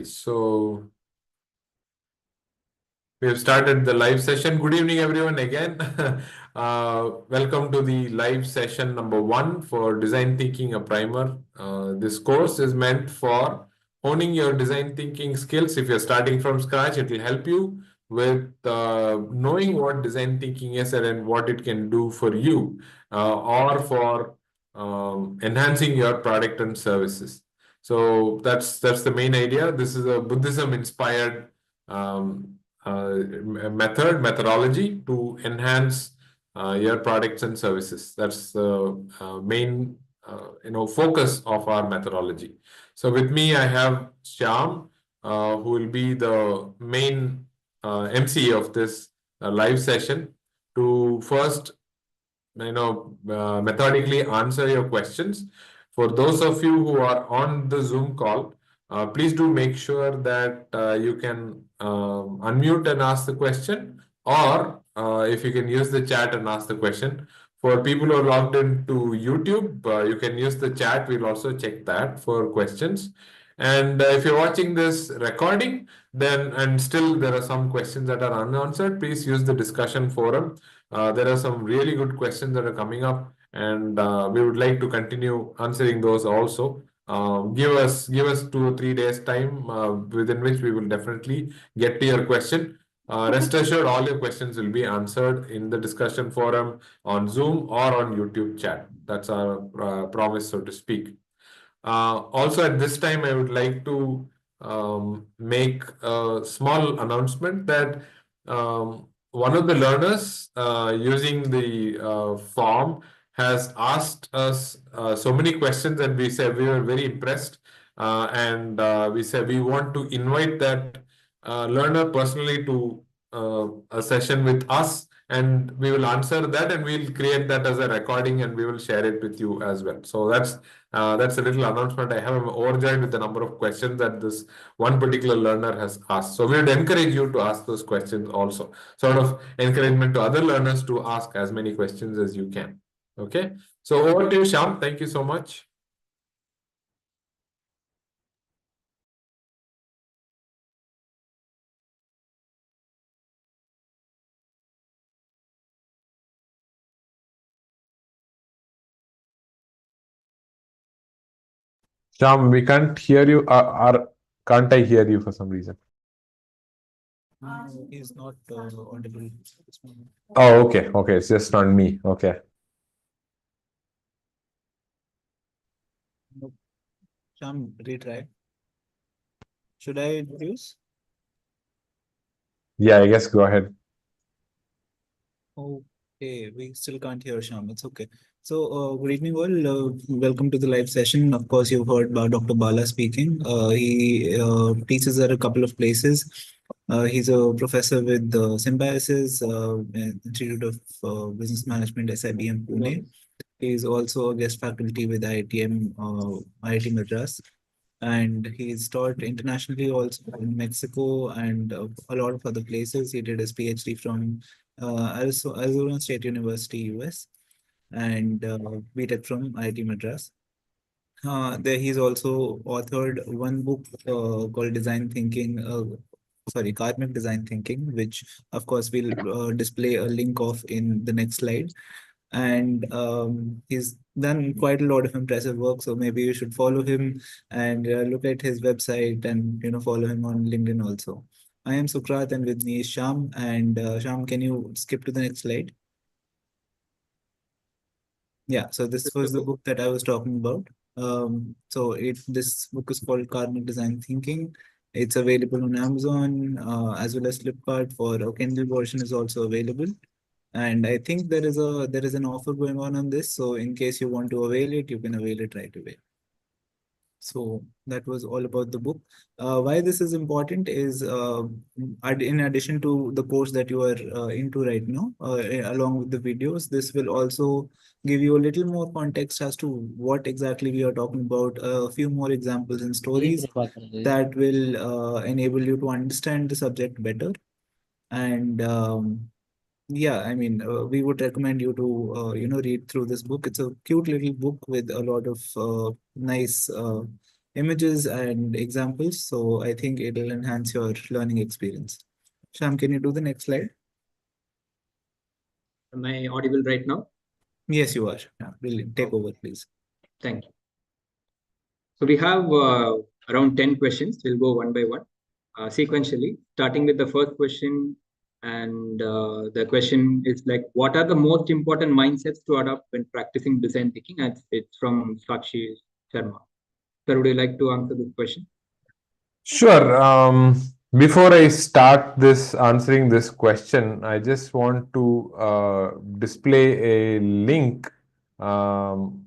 So we have started the live session. Good evening, everyone. Again, welcome to the live session number 1 for Design Thinking a Primer. This course is meant for honing your design thinking skills. If you're starting from scratch, it will help you with knowing what design thinking is and what it can do for you or for enhancing your product and services. So that's the main idea. This is a Buddhism inspired methodology to enhance your products and services. That's the main focus of our methodology. So with me I have Shyam, who will be the main MC of this live session to first methodically answer your questions. For those of you who are on the Zoom call, please do make sure that you can unmute and ask the question, or if you can use the chat and ask the question. For people who are logged into YouTube, you can use the chat. We'll also check that for questions. And if you're watching this recording, then and still there are some questions that are unanswered, please use the discussion forum. There are some really good questions that are coming up, and we would like to continue answering those also. Give us 2 or 3 days time within which we will definitely get to your question. Rest assured, all your questions will be answered in the discussion forum on Zoom or on YouTube chat. That's our promise, so to speak. Also, at this time, I would like to make a small announcement that one of the learners using the form has asked us so many questions, and we said we were very impressed, and we said we want to invite that learner personally to a session with us, and we will answer that, and we'll create that as a recording, and we will share it with you as well. So that's a little announcement I have. I'm overjoyed with the number of questions that this one particular learner has asked. So we would encourage you to ask those questions also. Sort of encouragement to other learners to ask as many questions as you can. Okay. So over to you, Shyam. Thank you so much. Shyam, we can't hear you. Can't I hear you for some reason? He's not audible at this moment. Oh, okay. Okay. It's just on me. Okay. Nope. Sham, retry. Should I introduce? Yeah, I guess go ahead. Okay, we still can't hear Sham. It's okay. So, good evening, all. Welcome to the live session. Of course, you've heard about Dr. Bala speaking. He teaches at a couple of places. He's a professor with Symbiosis Institute of Business Management, SIBM Pune. He is also a guest faculty with IIT Madras, and he's taught internationally also in Mexico and a lot of other places. He did his PhD from Arizona State University, US, and BTech from IIT Madras. There he's also authored one book called Design Thinking, Karmic Design Thinking, which of course we'll display a link of in the next slide. And he's done quite a lot of impressive work, so maybe you should follow him and look at his website, and follow him on LinkedIn also. I am Sukrat, and with me is Sham. And Sham, can you skip to the next slide? Yeah, so this was the book that I was talking about. This book is called Karmic Design Thinking. It's available on Amazon as well as Flipkart. For a Kindle version is also available. And I think there is an offer going on this. So in case you want to avail it, you can avail it right away. So that was all about the book. Why this is important is, in addition to the course that you are into right now, along with the videos, this will also give you a little more context as to what exactly we are talking about, a few more examples and stories that will enable you to understand the subject better. And yeah, I mean, we would recommend you to, read through this book. It's a cute little book with a lot of nice images and examples. So I think it will enhance your learning experience. Sham, can you do the next slide? Am I audible right now? Yes, you are. Yeah, brilliant. Take over, please. Thank you. So we have around 10 questions. We'll go one by one, sequentially, starting with the first question. And the question is like, what are the most important mindsets to adopt when practicing design thinking? And it's from Sakshi Sharma. Sir, would you like to answer this question? Sure. Before I start this answering this question, I just want to display a link on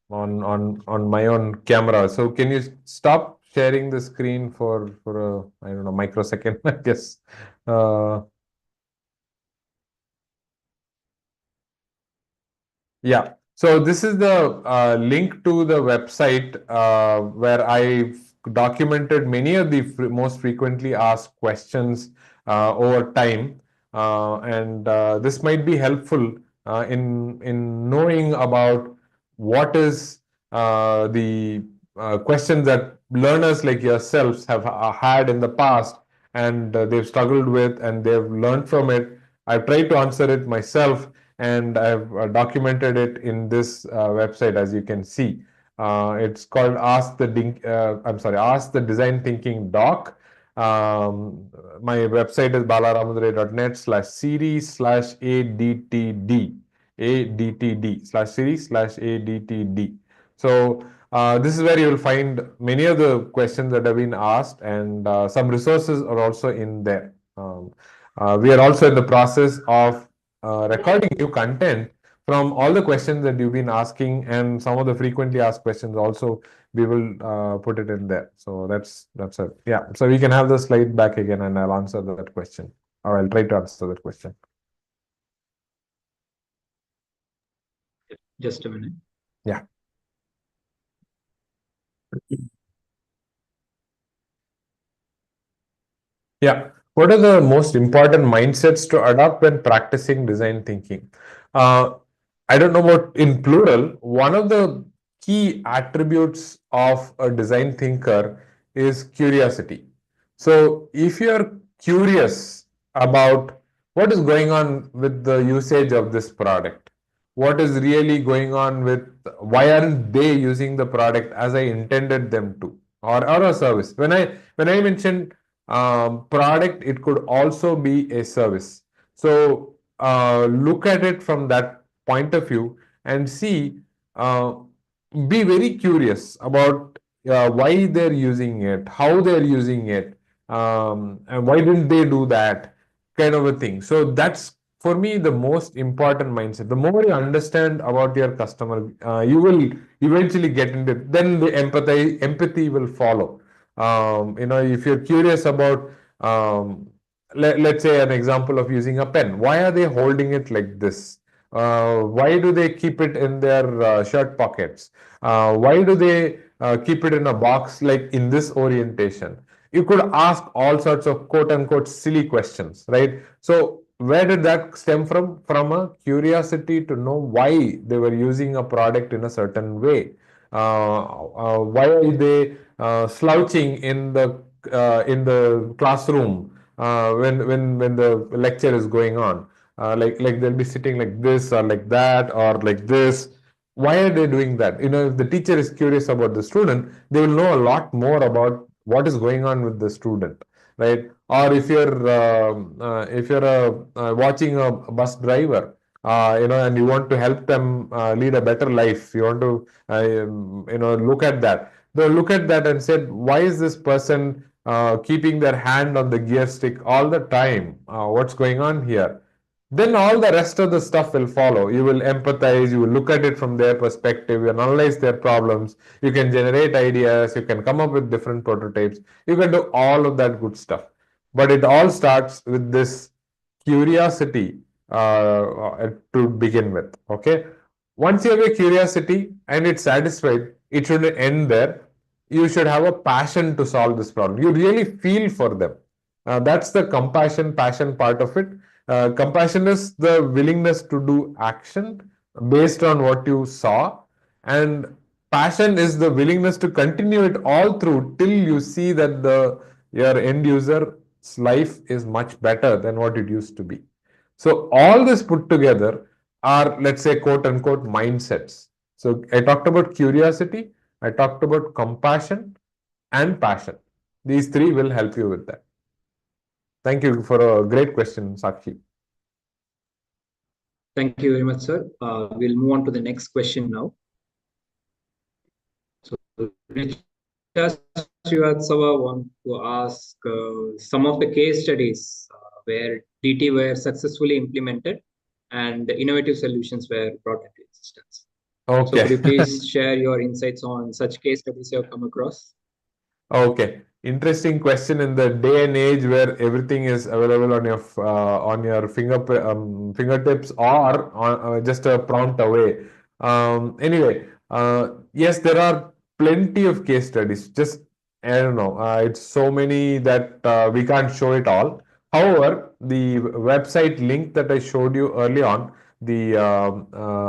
my own camera. So can you stop sharing the screen for a, I don't know, microsecond, I guess. Yeah. So this is the link to the website where I've documented many of the most frequently asked questions over time, and this might be helpful in knowing about what is the questions that learners like yourselves have had in the past, and they've struggled with, and they've learned from it. I've tried to answer it myself, and I've documented it in this website, as you can see. It's called Ask the Design Thinking Doc. My website is balaramandre.net/series/ADTD. ADTD/series/ADTD. So this is where you will find many of the questions that have been asked, and some resources are also in there. We are also in the process of recording new content from all the questions that you've been asking, and some of the frequently asked questions also we will put it in there. So that's it. Yeah. So we can have the slide back again, and I'll answer that question, or I'll try to answer that question. Just a minute. Yeah. Yeah. What are the most important mindsets to adopt when practicing design thinking? I don't know about in plural. One of the key attributes of a design thinker is curiosity. So if you're curious about what is going on with the usage of this product, what is really going on with, why aren't they using the product as I intended them to, or a service. When I mentioned product, it could also be a service. So look at it from that point of view and see, be very curious about why they're using it, how they're using it, and why didn't they do that, kind of a thing. So that's, for me, the most important mindset. The more you understand about your customer, you will eventually get into it. Then the empathy will follow. If you're curious about, let's say, an example of using a pen. Why are they holding it like this? Why do they keep it in their shirt pockets? Why do they keep it in a box like in this orientation? You could ask all sorts of quote unquote silly questions, right? So where did that stem from? From a curiosity to know why they were using a product in a certain way. Why are they slouching in the classroom when the lecture is going on? Like they'll be sitting like this or like that or like this. Why are they doing that? If the teacher is curious about the student, they will know a lot more about what is going on with the student, right? Or if you're watching a bus driver, and you want to help them lead a better life, you want to look at that. They'll look at that and said, why is this person keeping their hand on the gear stick all the time? What's going on here? Then all the rest of the stuff will follow. You will empathize, you will look at it from their perspective, you analyze their problems, you can generate ideas, you can come up with different prototypes, you can do all of that good stuff. But it all starts with this curiosity to begin with. Okay. Once you have a curiosity and it's satisfied, it shouldn't end there. You should have a passion to solve this problem. You really feel for them. That's the passion part of it. Compassion is the willingness to do action based on what you saw, and passion is the willingness to continue it all through till you see that your end user's life is much better than what it used to be. So all this put together are, let's say, quote unquote mindsets. So I talked about curiosity, I talked about compassion and passion. These three will help you with that. Thank you for a great question, Sakshi. Thank you very much, sir. We'll move on to the next question now. So, Rita Srivatsava want to ask some of the case studies where DT were successfully implemented and innovative solutions were brought into existence. So, Okay. could you please share your insights on such case studies you have come across? Okay, interesting question in the day and age where everything is available on your fingertips or on, just a prompt away. Anyway, yes, there are plenty of case studies. Just I don't know, it's so many that we can't show it all. However, the website link that I showed you early on, the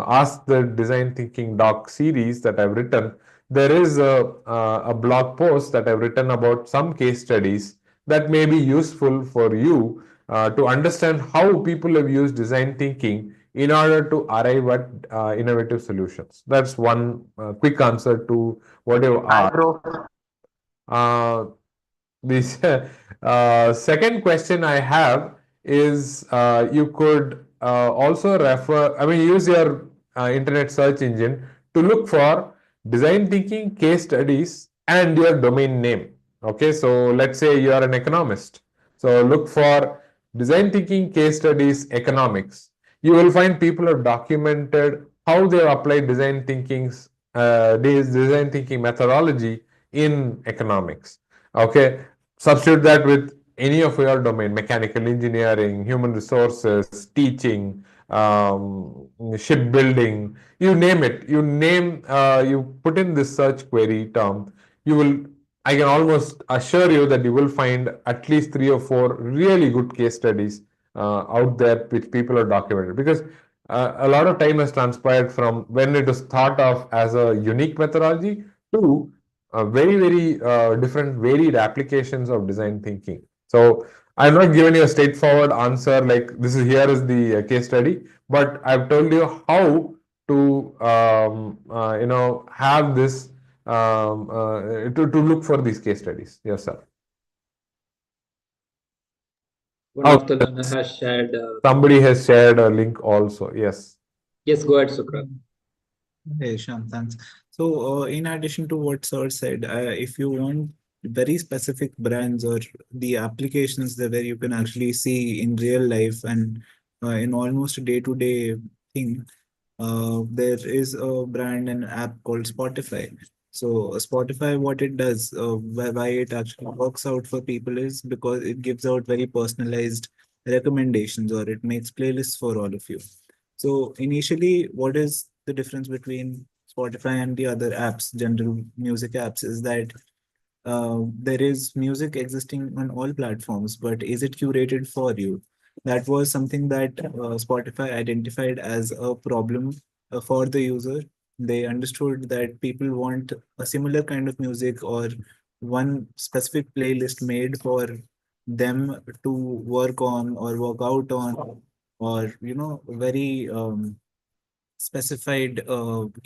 Ask the Design Thinking Doc series that I've written, there is a blog post that I've written about some case studies that may be useful for you to understand how people have used design thinking in order to arrive at innovative solutions. That's one quick answer to what you asked. Uh, this second question I have is you could also refer, I mean, use your internet search engine to look for design thinking case studies and your domain name. Okay, so let's say you are an economist. So look for design thinking case studies economics. You will find people have documented how they have applied design thinking methodology in economics. Okay, substitute that with any of your domain: mechanical engineering, human resources, teaching, shipbuilding, you name it. You put in this search query term, you will, I can almost assure you that you will find at least 3 or 4 really good case studies out there which people have documented, because a lot of time has transpired from when it was thought of as a unique methodology to very different varied applications of design thinking. So I'm not giving you a straightforward answer like this is here is the case study, but I've told you how to have this to look for these case studies yourself. One of the learner has shared. Somebody has shared a link also. Yes. Yes, go ahead, Sukrat. Hey, Shyam, thanks. So, in addition to what Sir said, if you want very specific brands or the applications that where you can actually see in real life and in almost day-to-day thing, there is a brand and app called Spotify. So Spotify, what it does, why it actually works out for people is because it gives out very personalized recommendations, or it makes playlists for all of you. So initially, what is the difference between Spotify and the other apps, general music apps, is that there is music existing on all platforms, but is it curated for you? That was something that Spotify identified as a problem for the user. They understood that people want a similar kind of music or one specific playlist made for them to work on or work out on, or very specified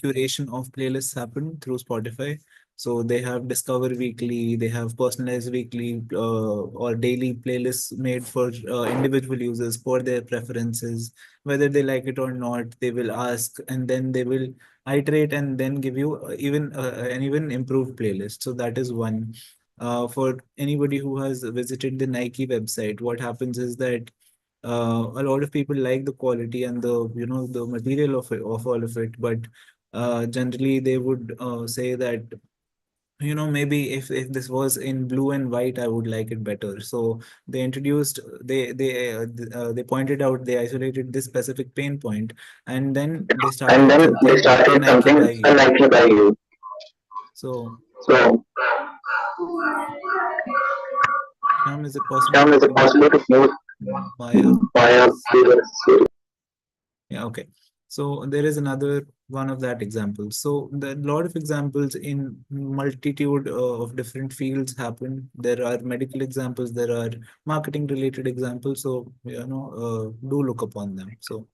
curation of playlists happen through Spotify. So they have Discover Weekly, they have personalized weekly or daily playlists made for individual users for their preferences. Whether they like it or not, they will ask, and then they will iterate and then give you even an even improved playlist. So that is one. For anybody who has visited the Nike website, what happens is that a lot of people like the quality and the material of all of it, but generally they would say that maybe if this was in blue and white, I would like it better. So they introduced they pointed out, they isolated this specific pain point, and then they And started then they something, the started Nike something by you. unlikely by you. So So, Shyam, is it possible Shyam, to is it mute possible to move via via previous? previous series? Yeah, okay. So there is another one of that example. So the lot of examples in multitude of different fields happen. There are medical examples, there are marketing related examples. So do look upon them. So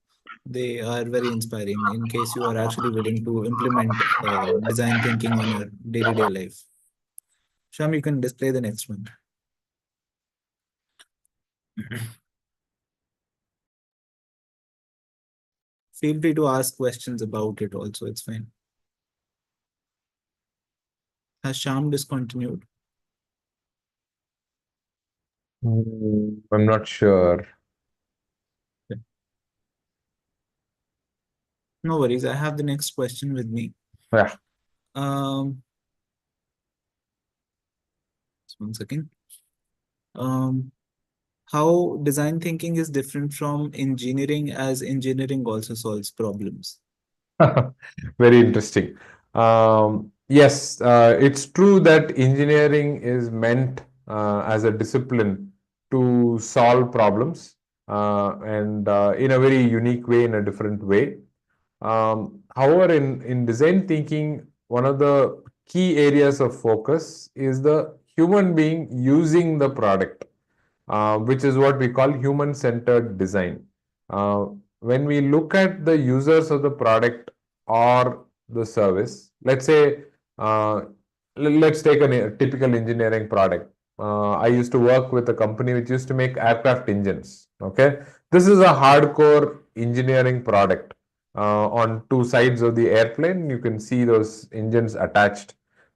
they are very inspiring in case you are actually willing to implement design thinking on your day-to-day life. Sham, you can display the next one. Feel free to ask questions about it also, it's fine. Has Sham discontinued? I'm not sure. No worries, I have the next question with me. Yeah. Just 1 second. How design thinking is different from engineering, as engineering also solves problems. Very interesting. Yes, it's true that engineering is meant as a discipline to solve problems and in a very unique way, in a different way. However, in design thinking, one of the key areas of focus is the human being using the product, which is what we call human-centered design. Uh, when we look at the users of the product or the service, let's say, let's take a typical engineering product. I used to work with a company which used to make aircraft engines. Okay, this is a hardcore engineering product. On two sides of the airplane, you can see those engines attached.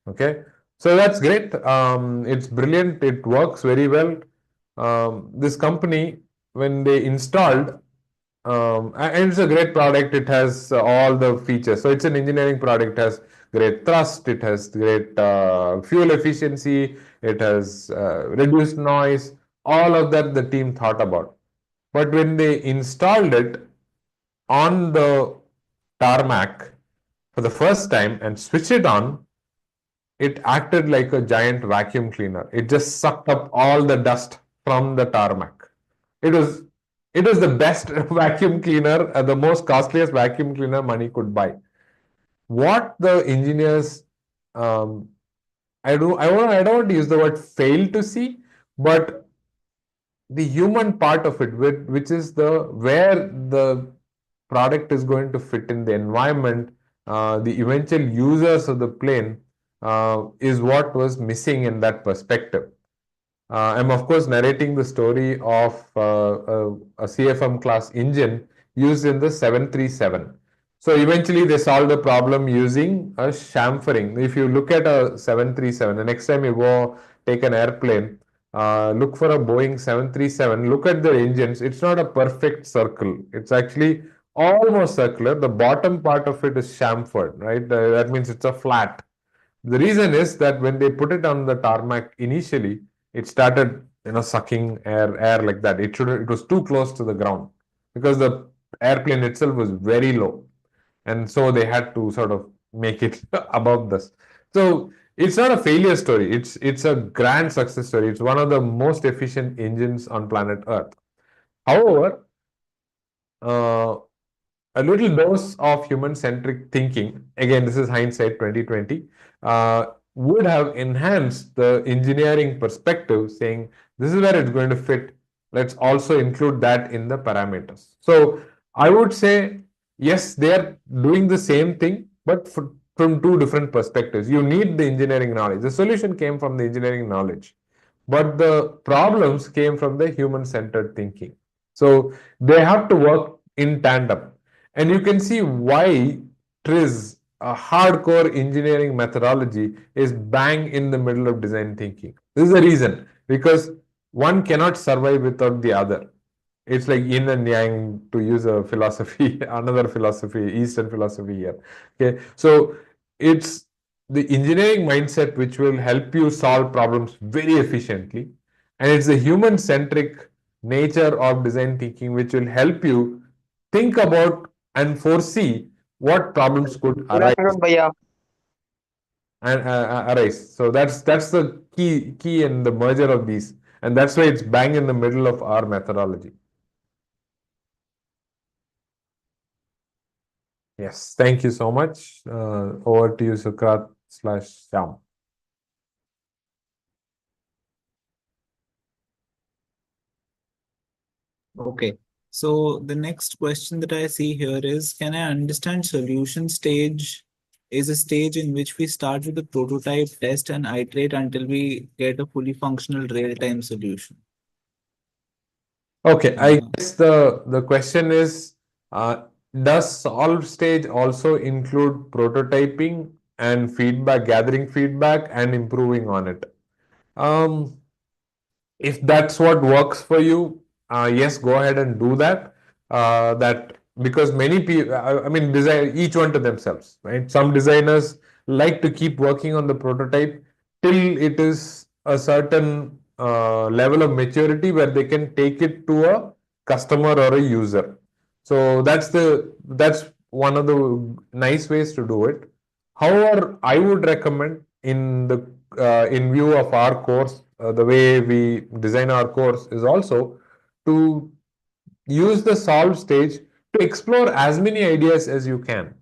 Okay, so that's great. It's brilliant. It works very well. This company, when they installed, and it's a great product. It has all the features. So it's an engineering product. It has great thrust. It has great fuel efficiency. It has reduced noise. All of that the team thought about. But when they installed it on the tarmac for the first time and switched it on, it acted like a giant vacuum cleaner. It just sucked up all the dust from the tarmac. It was it was the best vacuum cleaner, the most costliest vacuum cleaner money could buy. What the engineers, um, I don't want to use the word fail to see, but the human part of it, which is the where the product is going to fit in the environment, the eventual users of the plane, is what was missing in that perspective. I'm of course narrating the story of a CFM class engine used in the 737. So eventually they solved the problem using a chamfering. If you look at a 737, the next time you go take an airplane, look for a Boeing 737, look at the engines. It's not a perfect circle. It's actually almost circular. The bottom part of it is chamfered, right? That means it's a flat. The reason is that when they put it on the tarmac initially, it started, sucking air like that. It was too close to the ground because the airplane itself was very low, and so they had to sort of make it above this. So it's not a failure story. It's a grand success story. It's one of the most efficient engines on planet Earth. However, uh, a little dose of human-centric thinking, again, this is hindsight 2020, would have enhanced the engineering perspective, saying this is where it's going to fit. Let's also include that in the parameters. So I would say, yes, they are doing the same thing, but from two different perspectives. You need the engineering knowledge. The solution came from the engineering knowledge, but the problems came from the human-centered thinking. So they have to work in tandem. And you can see why TRIZ, a hardcore engineering methodology, is bang in the middle of design thinking. This is the reason, because one cannot survive without the other. It's like yin and yang, to use a philosophy, another philosophy, Eastern philosophy here. Okay, so it's the engineering mindset which will help you solve problems very efficiently, and it's the human centric nature of design thinking which will help you think about and foresee what problems could Good arise afternoon, Bhaiya. and arise. So that's the key in the merger of these, and that's why it's bang in the middle of our methodology. Yes, thank you so much. Over to you, Sukrat slash Sham. Okay. So the next question that I see here is, can I understand solution stage is a stage in which we start with the prototype, test, and iterate until we get a fully functional real-time solution? Okay, I Uh, guess the question is, uh, does solve stage also include prototyping and feedback, gathering feedback and improving on it? Um, if that's what works for you, yes, go ahead and do that. That because many people, I mean, design each one to themselves, right? Some designers like to keep working on the prototype till it is a certain level of maturity where they can take it to a customer or a user. So that's one of the nice ways to do it. However, I would recommend in view of our course, the way we design our course is also to use the solve stage to explore as many ideas as you can.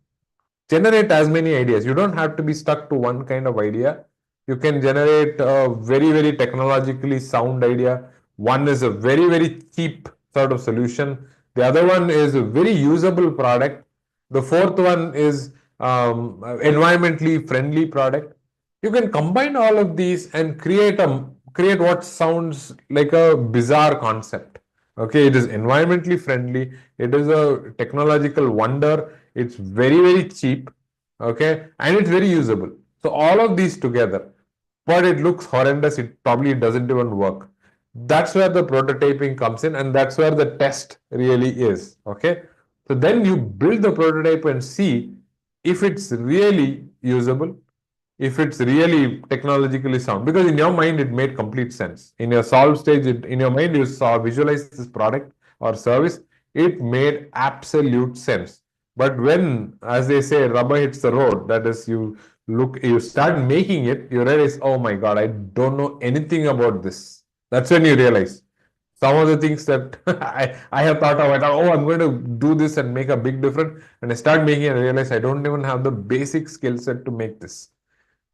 Generate as many ideas. You don't have to be stuck to one kind of idea. You can generate a very, very technologically sound idea. One is a very, very cheap sort of solution. The other one is a very usable product. The fourth one is environmentally friendly product. You can combine all of these and create what sounds like a bizarre concept. Okay, it is environmentally friendly. It is a technological wonder. It's very, very cheap. Okay, and it's very usable. So all of these together, but it looks horrendous. It probably doesn't even work. That's where the prototyping comes in, and that's where the test really is. Okay, so then you build the prototype and see if it's really usable, if it's really technologically sound, because in your mind it made complete sense. In your solve stage, in your mind you saw visualize this product or service, it made absolute sense. But when, as they say, rubber hits the road, that is, you start making it, you realize, oh my god, I don't know anything about this. That's when you realize some of the things that I have thought of. I thought, oh, I'm going to do this and make a big difference, and I start making it and realize I don't even have the basic skill set to make this.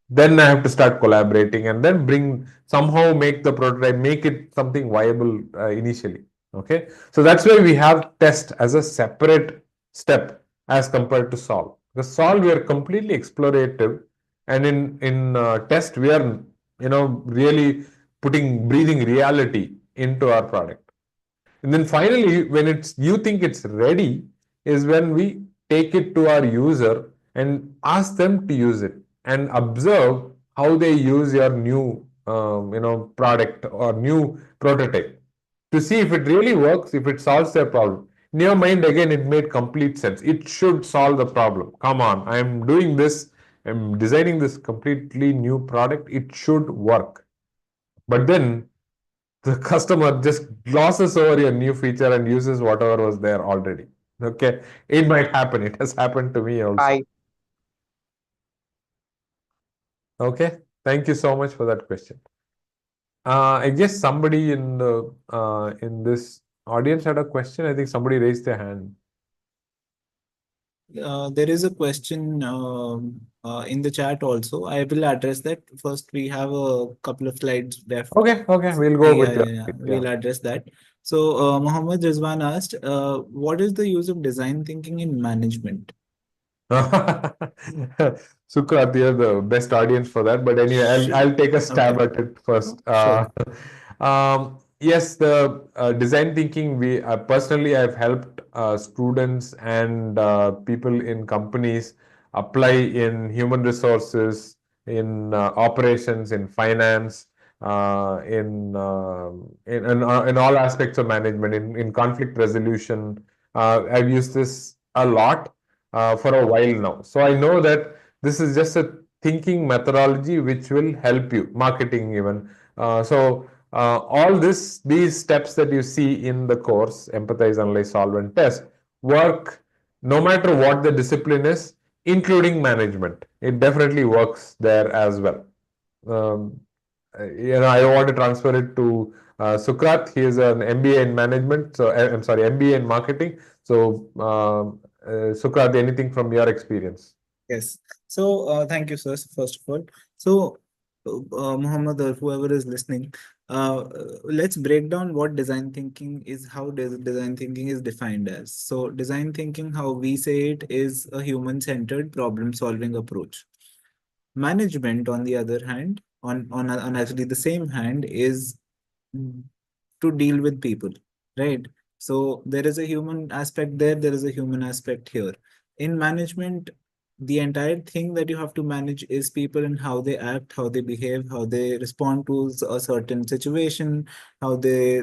Then I have to start collaborating and then somehow make the prototype, make it something viable initially. Okay, so that's why we have test as a separate step as compared to solve. Because solve, we are completely explorative, and in test we are, really breathing reality into our product. And then finally, when you think it's ready, is when we take it to our user and ask them to use it and observe how they use your new, product or new prototype to see if it really works, if it solves their problem. In your mind, again, it made complete sense. It should solve the problem. Come on, I'm doing this. I'm designing this completely new product. It should work. But then the customer just glosses over your new feature and uses whatever was there already. Okay, it might happen. It has happened to me also. I Okay, thank you so much for that question. I guess somebody in this audience had a question. I think somebody raised their hand. there is a question in the chat also. I will address that. First, we have a couple of slides left. Okay, we'll go Yeah, with yeah, your yeah. yeah. We'll address that. So, Mohammed Rizwan asked, what is the use of design thinking in management? Sukrat, you're the best audience for that. But anyway, I'll take a stab Okay, at it first. sure. Yes, the design thinking. We personally, I've helped students and people in companies apply in human resources, in operations, in finance, in all aspects of management, in conflict resolution. I've used this a lot for a while now. So I know that this is just a thinking methodology which will help you, marketing even. All these steps that you see in the course, empathize, analyze, solve, and test, work no matter what the discipline is, including management. It definitely works there as well. Um, I don't want to transfer it to Sukrat, he is an MBA in management. So I'm sorry, MBA in marketing. So Sukrat, anything from your experience? Yes. So, thank you, sir, first of all. So, Muhammad or whoever is listening, let's break down what design thinking is, how design thinking is defined as. So, design thinking, how we say it, is a human-centered problem-solving approach. Management, on the other hand, on actually the same hand, is to deal with people, right? So there is a human aspect there, there is a human aspect here. In management, the entire thing that you have to manage is people and how they act, how they behave, how they respond to a certain situation, how they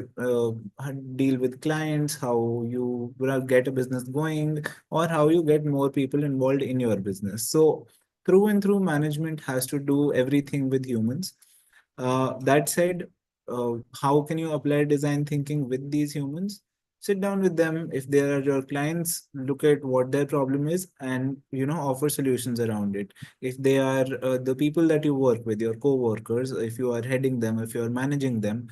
deal with clients, how you get a business going, or how you get more people involved in your business. So through and through, management has to do everything with humans. That said, how can you apply design thinking with these humans? Sit down with them. If they are your clients, look at what their problem is and offer solutions around it. If they are the people that you work with, your co-workers, if you are heading them, if you are managing them,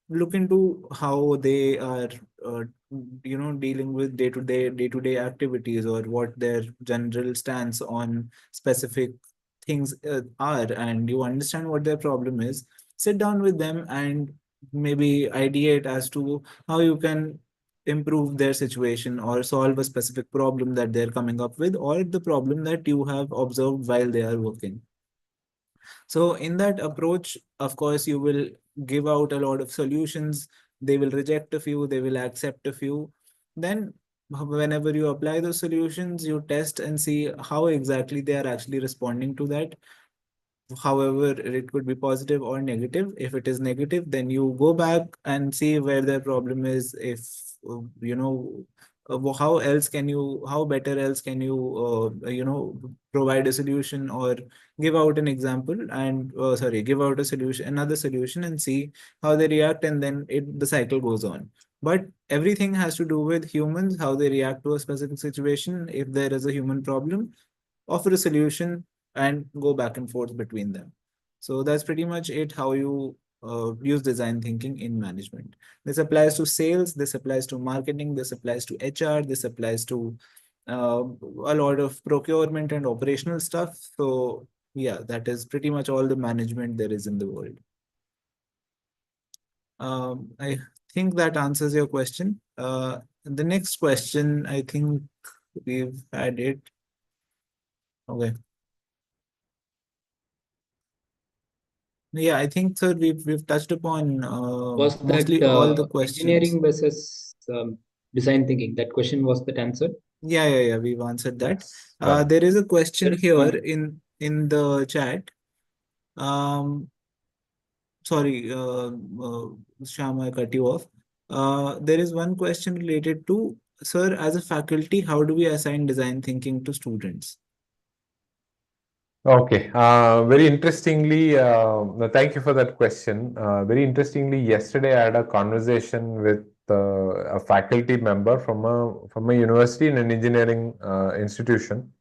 look into how they are uh, dealing with day-to-day activities, or what their general stance on specific things are, and you understand what their problem is. Sit down with them and maybe ideate as to how you can improve their situation or solve a specific problem that they're coming up with, or the problem that you have observed while they are working. So in that approach, of course, you will give out a lot of solutions. They will reject a few, they will accept a few. Then whenever you apply those solutions, you test and see how exactly they are actually responding to that. However, it could be positive or negative. If it is negative, then you go back and see where their problem is. If how better else can you provide a solution, or give out an example and sorry, give out a solution, another solution, and see how they react, and then the cycle goes on. But everything has to do with humans, how they react to a specific situation. If there is a human problem, offer a solution and go back and forth between them. So that's pretty much it, how you use design thinking in management. This applies to sales, this applies to marketing, this applies to HR, this applies to a lot of procurement and operational stuff. So yeah, that is pretty much all the management there is in the world. I think that answers your question. The next question, I think we've had it. Okay. Yeah, I think, sir, we've touched upon Was mostly that all the questions. engineering versus design thinking? That question was that answered? Yeah, we've answered that. Yes, done. There is a question There is here one. in the chat. Sorry, Shyam, I cut you off. There is one question related to, sir, as a faculty, how do we assign design thinking to students? Okay, very interestingly, thank you for that question. Very interestingly, yesterday I had a conversation with a faculty member from a university in an engineering institution.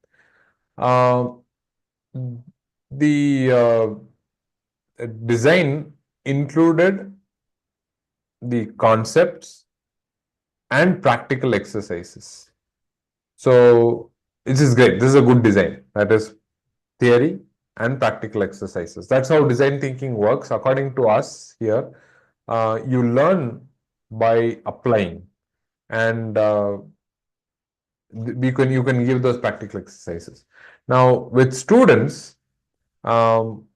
Uh, the design included the concepts and practical exercises. So this is great. This is a good design. That is theory and practical exercises. That's how design thinking works. According to us here, you learn by applying, and you can give those practical exercises. Now with students, um,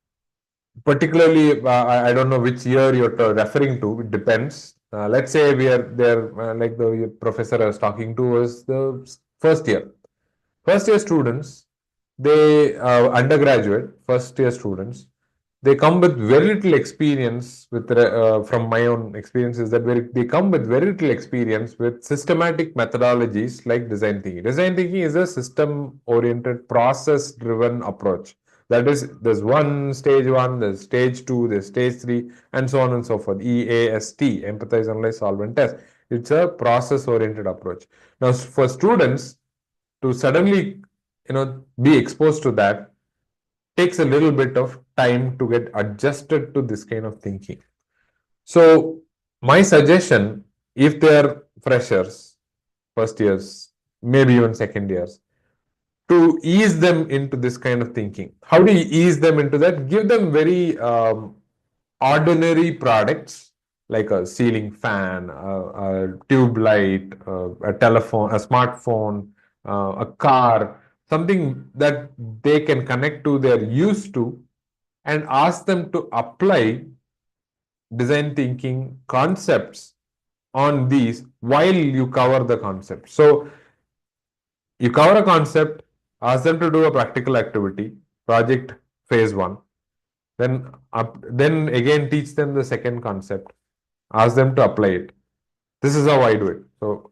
particularly, I don't know which year you're referring to. It depends. Let's say we are there, like the professor is talking to us, the first year. First year students, they undergraduate first year students, they come with very little experience with from my own experiences that they come with very little experience with systematic methodologies like design thinking. Design thinking is a system oriented, process driven approach. That is, there's stage one, there's stage two, there's stage three, and so on and so forth. EAST, empathize, analyze, solve, and test. It's a process oriented approach. Now for students to suddenly be exposed to that takes a little bit of time to get adjusted to this kind of thinking. So My suggestion, if they are freshers, first years, maybe even second years, to ease them into this kind of thinking. How do you ease them into that? Give them very ordinary products like a ceiling fan, a tube light, a telephone, a smartphone, a car, something that they can connect to, they're used to, and ask them to apply design thinking concepts on these while you cover the concept. So you cover a concept, ask them to do a practical activity, project phase one, then again teach them the second concept, ask them to apply it. This is how I do it. So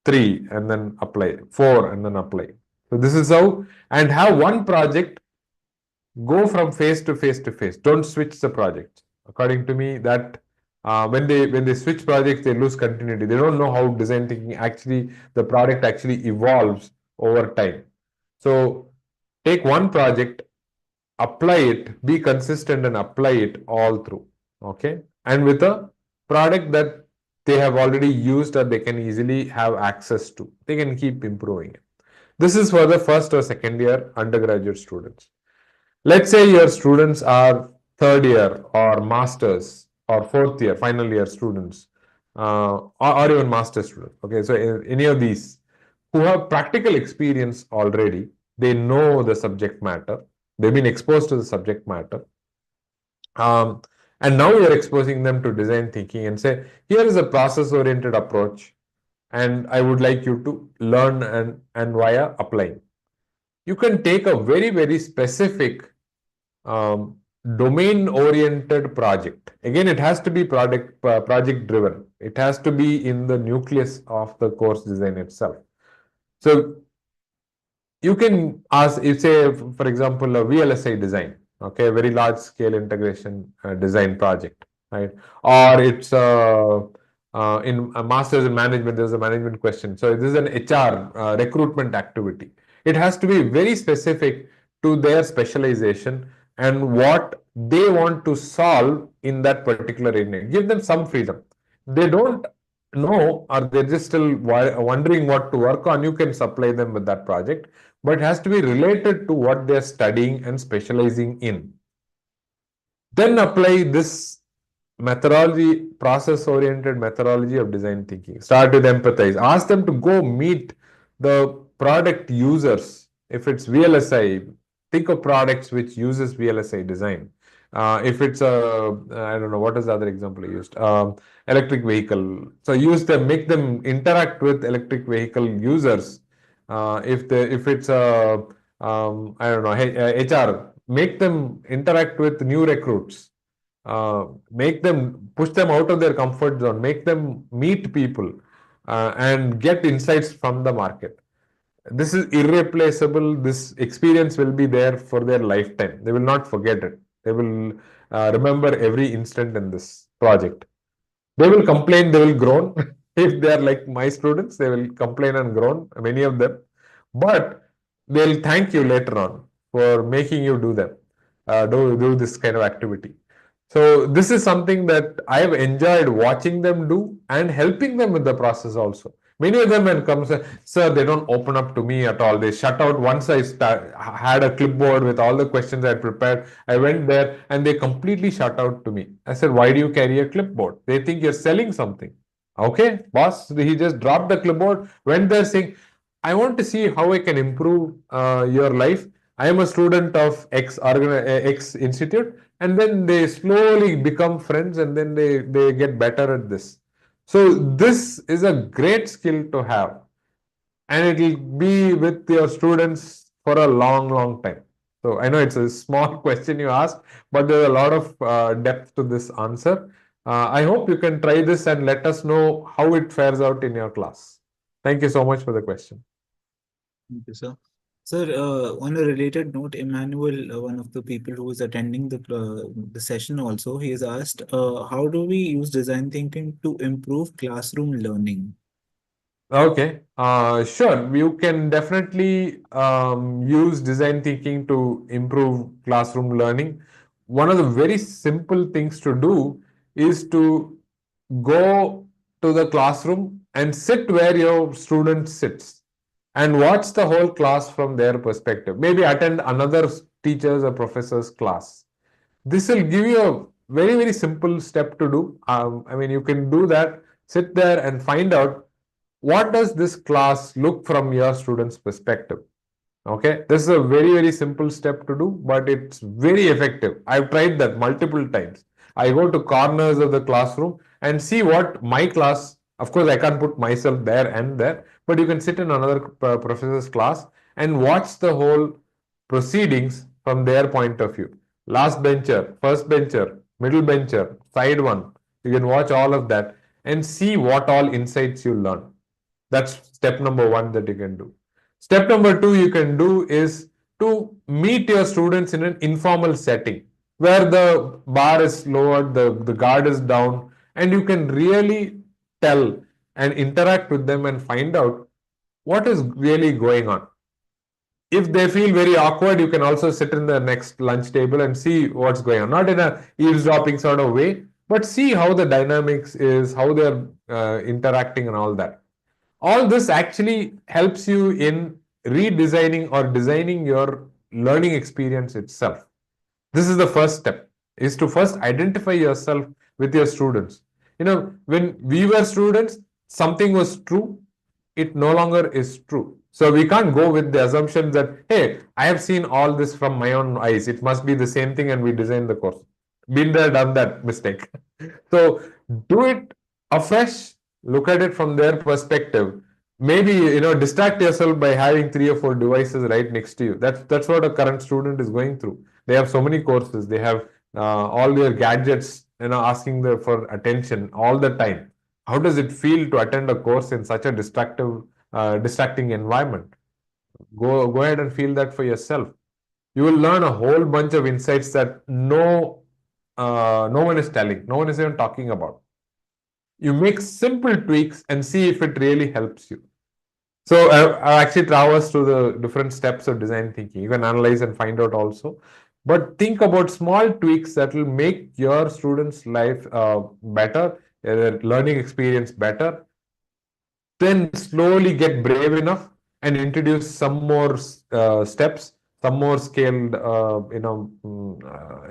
3 and then apply, 4 and then apply. So this is how, and have one project go from phase to phase to phase. Don't switch the project. According to me, that when they switch projects, they lose continuity. They don't know how design thinking actually, the product actually evolves over time. So take one project, apply it, be consistent and apply it all through. Okay. And with a product that they have already used or they can easily have access to, they can keep improving it. This is for the first or second year undergraduate students. Let's say your students are third year or masters or fourth year, final year students, or even master students. Okay, so any of these who have practical experience already, they know the subject matter, they've been exposed to the subject matter. And now you're exposing them to design thinking and say, here is a process oriented approach, and I would like you to learn and via applying. You can take a very, very specific domain oriented project. Again, it has to be project driven. It has to be in the nucleus of the course design itself. So you can ask, if say, for example, a VLSI design, okay, very large scale integration design project, right? Or it's in a master's in management, there's a management question. So this is an HR recruitment activity. It has to be very specific to their specialization and what they want to solve in that particular area. Give them some freedom. They don't know, or they're just still wondering what to work on, you can supply them with that project, but it has to be related to what they're studying and specializing in. Then apply this methodology, process oriented methodology of design thinking. Start with empathize. Ask them to go meet the product users. If it's VLSI, think of products which uses VLSI design. If it's a, I don't know, what is the other example I used? Electric vehicle. So use them, make them interact with electric vehicle users. If it's a, I don't know, HR, make them interact with new recruits. Make them, push them out of their comfort zone, make them meet people and get insights from the market. This is irreplaceable. This experience will be there for their lifetime. They will not forget it. They will remember every instant in this project. They will complain, they will groan. If they are like my students, they will complain and groan, many of them. But they'll thank you later on for making you do them, do this kind of activity. So this is something that I have enjoyed watching them do and helping them with the process also. Many of them when comes, sir, they don't open up to me at all. They shut out. Once I had a clipboard with all the questions I had prepared, I went there and they completely shut out to me. I said, why do you carry a clipboard? They think you're selling something. Okay, boss, he just dropped the clipboard, went there saying, I want to see how I can improve your life. I am a student of X institute, and then they slowly become friends and then they get better at this. So this is a great skill to have, and it will be with your students for a long, long time. So I know it's a small question you asked, but there's a lot of depth to this answer. I hope you can try this and let us know how it fares out in your class. Thank you so much for the question. Thank you, sir. Sir, on a related note, Emmanuel, one of the people who is attending the session also, he has asked, how do we use design thinking to improve classroom learning? Okay, sure. You can definitely use design thinking to improve classroom learning. One of the very simple things to do is to go to the classroom and sit where your student sits and watch the whole class from their perspective. Maybe attend another teacher's or professor's class. This will give you a very, very simple step to do. I mean, you can do that, sit there and find out what does this class look from your student's perspective. Okay, this is a very, very simple step to do, but it's very effective. I've tried that multiple times. I go to corners of the classroom and see what my class, of course, I can't put myself there and there, but you can sit in another professor's class and watch the whole proceedings from their point of view. Last bencher, first bencher, middle bencher, side one. You can watch all of that and see what all insights you learn. That's step number one that you can do. Step number two you can do is to meet your students in an informal setting where the bar is lowered, the guard is down, and you can really tell and interact with them and find out what is really going on. If they feel very awkward, you can also sit in the next lunch table and see what's going on. Not in a eavesdropping sort of way, but see how the dynamics is, how they're interacting and all that. All this actually helps you in redesigning or designing your learning experience itself. This is the first step, is to first identify yourself with your students. When we were students, something was true, it no longer is true. So we can't go with the assumption that, hey, I have seen all this from my own eyes. It must be the same thing and we designed the course. Been there, done that mistake. So do it afresh, look at it from their perspective. Maybe, distract yourself by having 3 or 4 devices right next to you. That's what a current student is going through. They have so many courses. They have all their gadgets, asking for attention all the time. How does it feel to attend a course in such a distracting environment? Go ahead and feel that for yourself. You will learn a whole bunch of insights that no one is telling, no one is even talking about. You make simple tweaks and see if it really helps you. So I actually traversed through the different steps of design thinking. You can analyze and find out also. But think about small tweaks that will make your students' life better, their learning experience better. Then slowly get brave enough and introduce some more steps, some more scaled,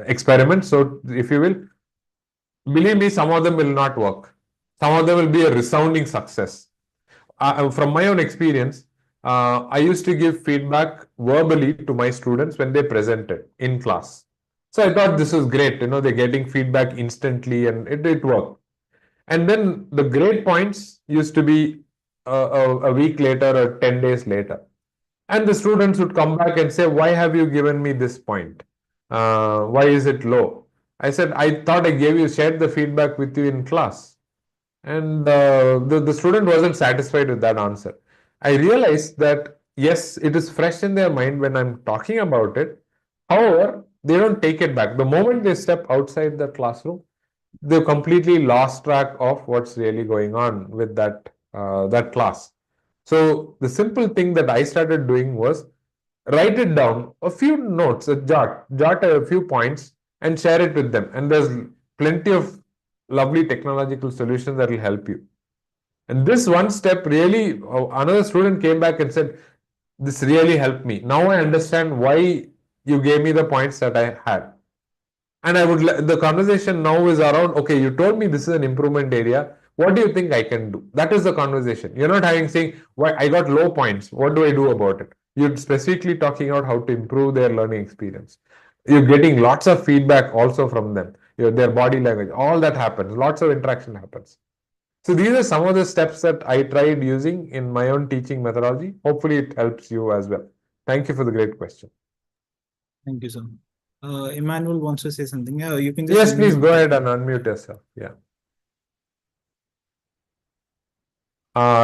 experiments. So, if you will, believe me, some of them will not work. Some of them will be a resounding success. From my own experience, I used to give feedback verbally to my students when they presented in class. So I thought this was great. They're getting feedback instantly and it worked. And then the grade points used to be a week later or 10 days later. And the students would come back and say, why have you given me this point? Why is it low? I said, I thought I shared the feedback with you in class. And the student wasn't satisfied with that answer. I realized that, yes, it is fresh in their mind when I'm talking about it. However, they don't take it back. The moment they step outside the classroom, they've completely lost track of what's really going on with that class. So the simple thing that I started doing was write it down, a few notes, jot a few points and share it with them. And there's plenty of lovely technological solutions that will help you. And this one step really, another student came back and said, this really helped me. Now I understand why you gave me the points that I had. And the conversation now is around, okay, you told me this is an improvement area. What do you think I can do? That is the conversation. You're not saying, why I got low points. What do I do about it? You're specifically talking about how to improve their learning experience. You're getting lots of feedback also from them. Their body language, all that happens. Lots of interaction happens. So these are some of the steps that I tried using in my own teaching methodology. Hopefully it helps you as well. Thank you for the great question. Thank you, sir. Emmanuel wants to say something. Yeah, you can Yes, please go ahead and unmute yourself. Yeah.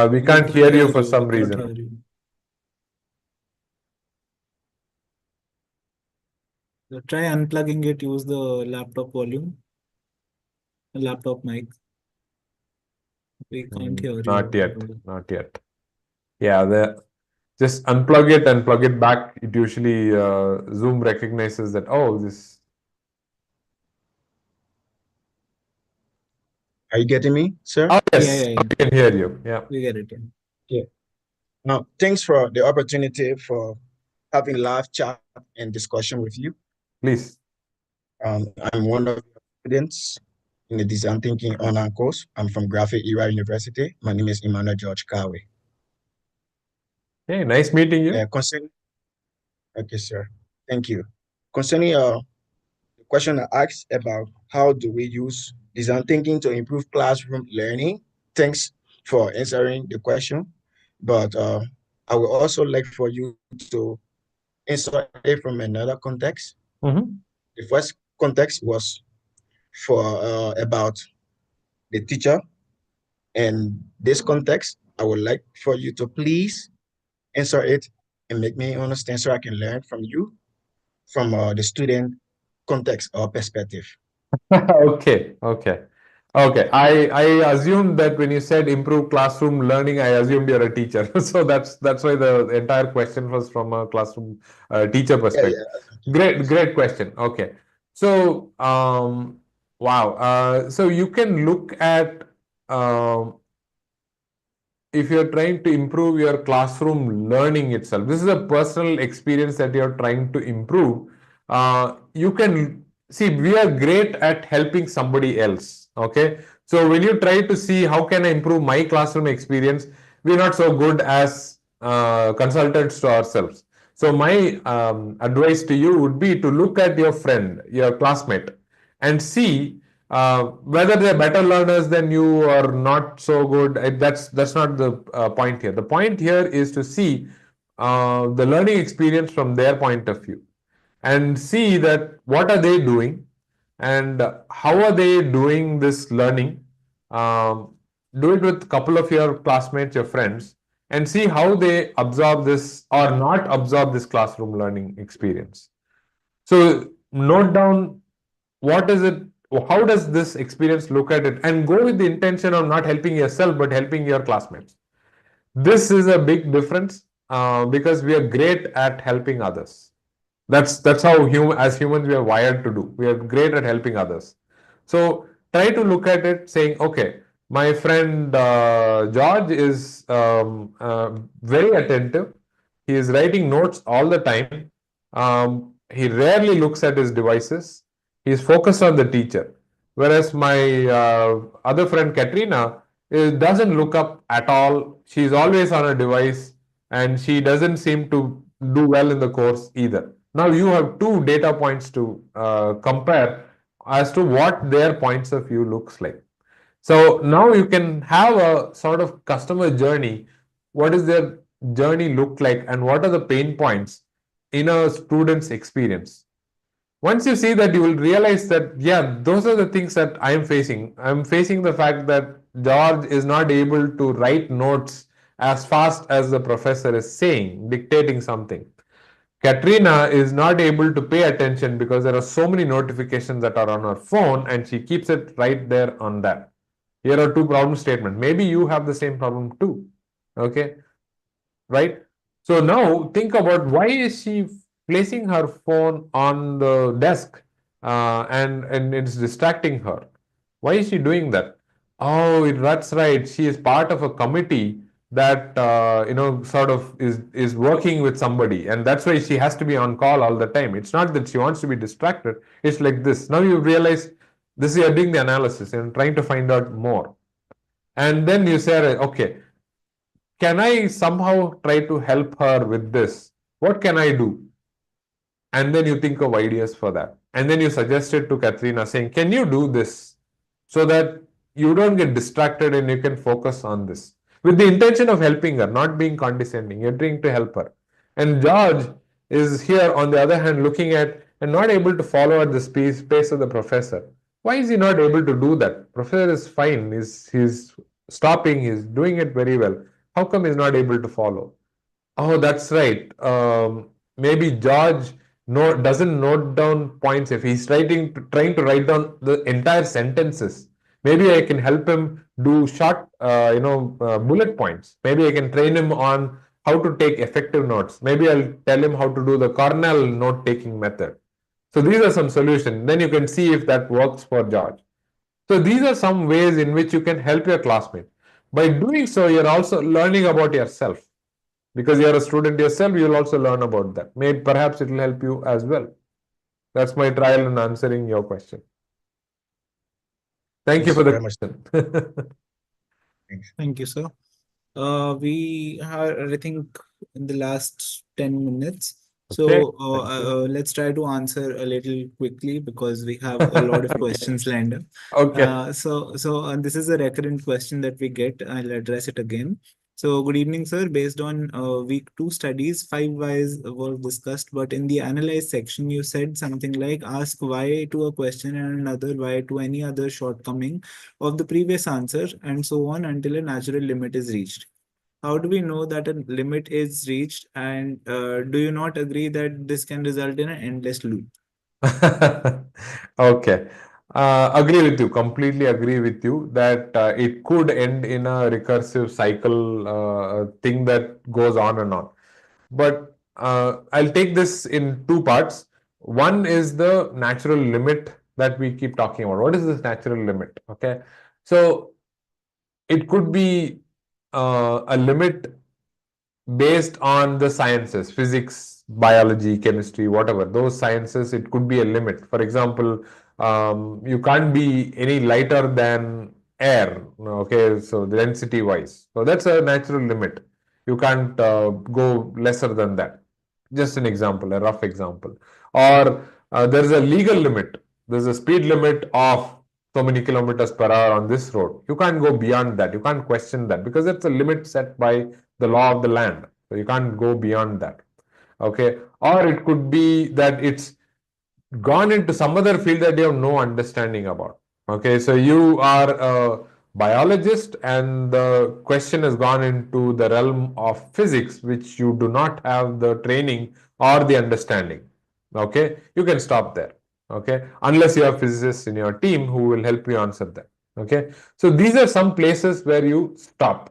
We can't hear you for some reason. Try unplugging it, use the laptop volume, laptop mic. We can't hear you. Not yet. Yeah, just unplug it and plug it back. It usually Zoom recognizes that, oh, this. Are you getting me, sir? Oh, Yeah, yes, yeah, yeah. we can hear you. Yeah, We get it. Yeah. Yeah. Now, thanks for the opportunity for having live chat and discussion with you. please. I'm one of your students in the design thinking online course. I'm from Graphic Era University. My name is Emmanuel George Kawe. Hey, nice meeting you. Okay, sir. Thank you. Concerning the question I asked about how do we use design thinking to improve classroom learning? Thanks for answering the question. But I would also like for you to answer it from another context. Mhm. The first context was for about the teacher. And this context, I would like for you to please answer it and make me understand so I can learn from you from the student context or perspective. Okay, okay. Okay, I assumed that when you said improve classroom learning, I assumed you're a teacher. So that's why the entire question was from a classroom teacher Yeah, perspective. Great question. Okay. So wow. So you can look at um, if you're trying to improve your classroom learning itself, this is a personal experience that you're trying to improve. You can see we are great at helping somebody else. Okay, so when you try to see how can I improve my classroom experience, we're not so good as consultants to ourselves. So my advice to you would be to look at your friend, your classmate, and see whether they're better learners than you or not so good. That's not the point here. The point here is to see the learning experience from their point of view and see that what are they doing and how are they doing this learning. Um, do it with a couple of your classmates, your friends, and see how they absorb this or not absorb this classroom learning experience. So note down what is it, how does this experience look at it, and go with the intention of not helping yourself but helping your classmates. This is a big difference because we are great at helping others. That's how as humans we are wired to do. We are great at helping others. So try to look at it saying, okay, my friend George is very attentive. He is writing notes all the time. He rarely looks at his devices. He is focused on the teacher. Whereas my other friend Katrina doesn't look up at all. She's always on a device and she doesn't seem to do well in the course either. Now you have two data points to compare as to what their points of view looks like. So now you can have a sort of customer journey. What does their journey look like and what are the pain points in a student's experience? Once you see that, you will realize that, yeah, those are the things that I'm facing. I'm facing the fact that George is not able to write notes as fast as the professor is saying, dictating something. Katrina is not able to pay attention because there are so many notifications that are on her phone and she keeps it right there on that. Here are two problem statements. Maybe you have the same problem too. Okay, right? So now think about why is she placing her phone on the desk and it's distracting her. Why is she doing that? Oh, that's right. She is part of a committee that sort of is working with somebody, and that's why she has to be on call all the time. It's not that she wants to be distracted. It's like this. Now you realize this. You are doing the analysis and trying to find out more, and then you say, okay, can I somehow try to help her with this? What can I do? And then you think of ideas for that. And then you suggest it to Katrina saying, can you do this so that you don't get distracted and you can focus on this? With the intention of helping her, not being condescending. You're trying to help her. And George is here, on the other hand, looking at and not able to follow at the pace of the professor. Why is he not able to do that? Professor is fine. He's stopping. He's doing it very well. How come he's not able to follow? Oh, that's right. Maybe George doesn't note down points. If he's trying to write down the entire sentences, maybe I can help him do short, bullet points. Maybe I can train him on how to take effective notes. Maybe I'll tell him how to do the Cornell note taking method. So these are some solutions. Then you can see if that works for George. So these are some ways in which you can help your classmate. By doing so, you're also learning about yourself. Because you're a student yourself, you'll also learn about that. Maybe perhaps it will help you as well. That's my trial in answering your question. Thank you Thanks for the very much. question. Thanks. Thank you, sir. We are, I think, in the last 10 minutes. Okay, So thank you. let's try to answer a little quickly because we have a lot of questions lined up. Okay. So this is a recurrent question that we get. I'll address it again. So good evening, sir. Based on week 2 studies, 5 whys were discussed, but in the analyze section, you said something like ask why to a question and another why to any other shortcoming of the previous answer, and so on until a natural limit is reached. How do we know that a limit is reached? And do you not agree that this can result in an endless loop? Okay. Agree with you, completely agree with you that it could end in a recursive cycle thing that goes on and on. But I'll take this in two parts. One is the natural limit that we keep talking about. What is this natural limit? Okay. So it could be a limit based on the sciences, physics, biology, chemistry, whatever, those sciences, it could be a limit. For example, you can't be any lighter than air, okay, so density wise. So that's a natural limit. You can't go lesser than that. Just an example, a rough example. Or there's a legal limit. There's a speed limit of so many kilometers per hour on this road. You can't go beyond that. You can't question that because that's a limit set by the law of the land. So you can't go beyond that. Okay. Or it could be that it's gone into some other field that you have no understanding about. Okay. So you are a biologist and the question has gone into the realm of physics, which you do not have the training or the understanding. Okay. You can stop there. Okay. Unless you have physicists in your team who will help you answer that. Okay. So these are some places where you stop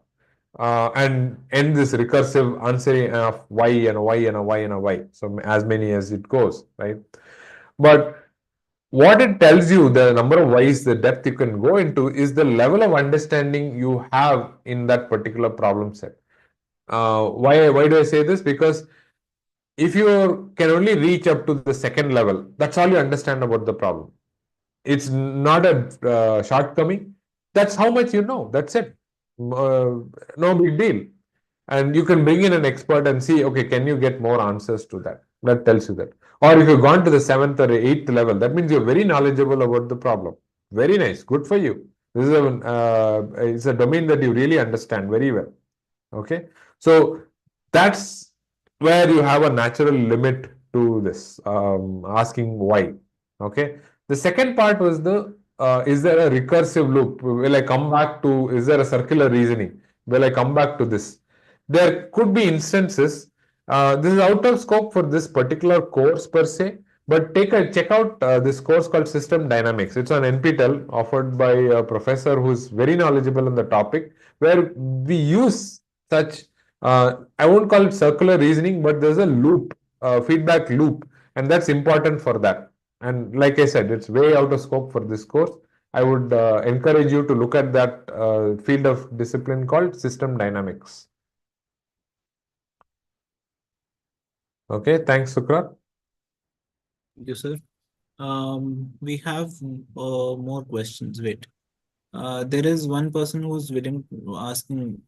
and end this recursive answering of y and a y and a y and a y. So as many as it goes, right? But what it tells you, the number of y's, the depth you can go into, is the level of understanding you have in that particular problem set. Why do I say this? Because if you can only reach up to the second level, that's all you understand about the problem. It's not a shortcoming. That's how much you know. That's it. No big deal. And you can bring in an expert and see, okay, can you get more answers to that? That tells you that. Or if you've gone to the 7th or 8th level, that means you're very knowledgeable about the problem. Very nice. Good for you. This is it's a domain that you really understand very well. Okay. So that's where you have a natural limit to this, asking why. Okay. The second part was the is there a recursive loop? Will I come back to, is there a circular reasoning? Will I come back to this? There could be instances. This is out of scope for this particular course per se, but check out this course called System Dynamics. It's on NPTEL, offered by a professor who's very knowledgeable on the topic, where we use such, I won't call it circular reasoning, but there's a loop, feedback loop, and that's important for that. And like I said, it's way out of scope for this course. I would encourage you to look at that field of discipline called system dynamics. Okay, thanks, Sukra. Thank you, sir. We have more questions. Wait. There is one person who's willing to asking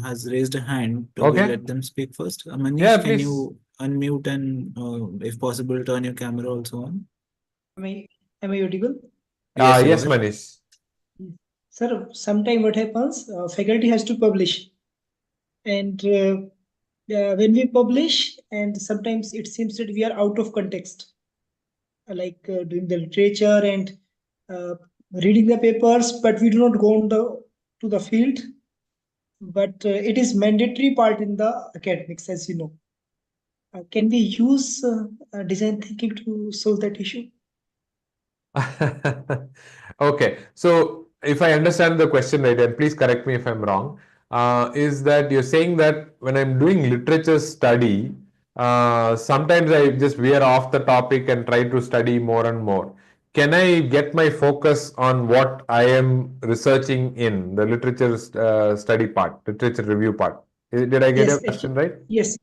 has raised a hand. Do we Okay. let them speak first? Manish, Yeah, can please. you unmute and, if possible, turn your camera also on? Am I audible? Yes, you Yes, are. Manish. Sir, sometime what happens, faculty has to publish, and when we publish, and sometimes it seems that we are out of context, like doing the literature and uh, reading the papers, but we do not go on to the field. But it is mandatory part in the academics, as you know. Can we use design thinking to solve that issue? Okay, so if I understand the question right, and please correct me if I'm wrong, is that you're saying that when I'm doing literature study, sometimes I just veer off the topic and try to study more and more. can I get my focus on what I am researching in the literature study part, literature review part? Did I get Yes, your question right? yes.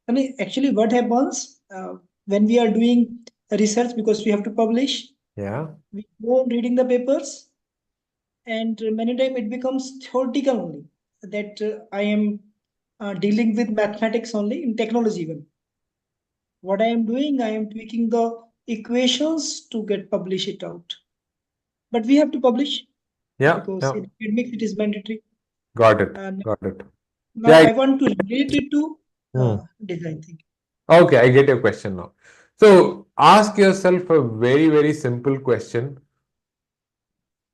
I mean, actually, what happens when we are doing research, because we have to publish, Yeah. we go on reading the papers, and many times it becomes theoretical only. That I am dealing with mathematics only in technology even. What I am doing, I am tweaking the equations to get publish it out. But we have to publish Yeah. because Yeah. in academics it is mandatory. Got it. And Got it. now Yeah. I want to relate it to Hmm. design thinking. Okay, I get your question now. So ask yourself a very, very simple question.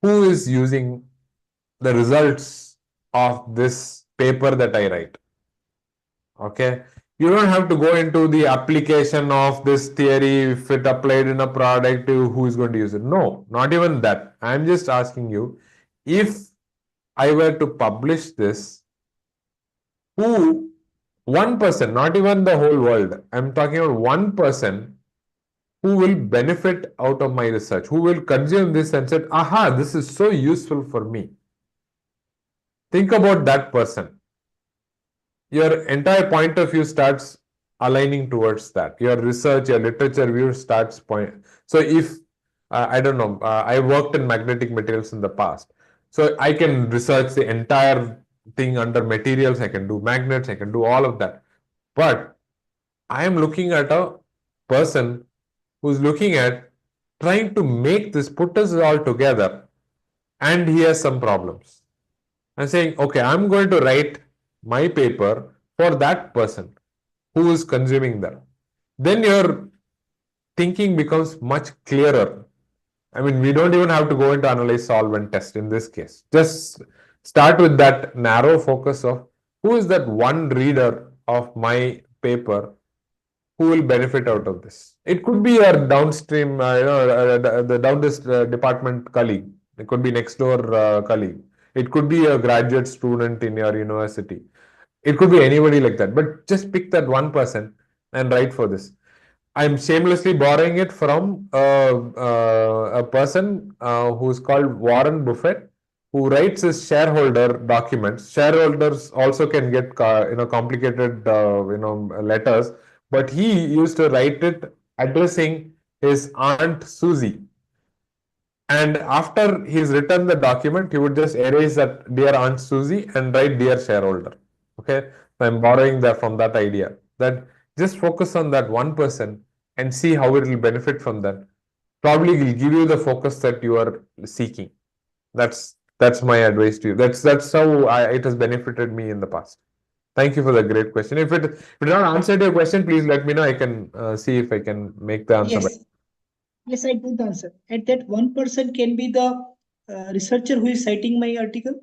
Who is using the results of this paper that I write? Okay. You don't have to go into the application of this theory, if it applied in a product, who is going to use it. No, not even that. I'm just asking you, if I were to publish this, who, one person, not even the whole world, I'm talking about one person who will benefit out of my research, who will consume this and say, aha, this is so useful for me. Think about that person. Your entire point of view starts aligning towards that. Your research, your literature view starts point. So if I don't know, I worked in magnetic materials in the past, so I can research the entire thing under materials. I can do magnets. I can do all of that. But I am looking at a person who's looking at trying to make this, put us all together, and he has some problems. I'm saying, okay, I'm going to write my paper for that person who is consuming that. Then your thinking becomes much clearer. I mean, we don't even have to go into analyze, solve, and test in this case. Just start with that narrow focus of who is that one reader of my paper who will benefit out of this. It could be a downstream, the down this department colleague. It could be next door colleague. It could be a graduate student in your university. It could be anybody like that. But just pick that one person and write for this. I'm shamelessly borrowing it from a person who's called Warren Buffett, who writes his shareholder documents. Shareholders also can get complicated letters, but he used to write it addressing his aunt Susie. And after he's written the document, he would just erase that dear Aunt Susie and write dear shareholder. Okay, so I'm borrowing that from that idea. That just focus on that one person and see how it will benefit from that. Probably will give you the focus that you are seeking. That's my advice to you. That's how it has benefited me in the past. Thank you for the great question. If it not answered your question, please let me know. I can see if I can make the answer better. Yes, I do the answer. And that one person can be the researcher who is citing my article.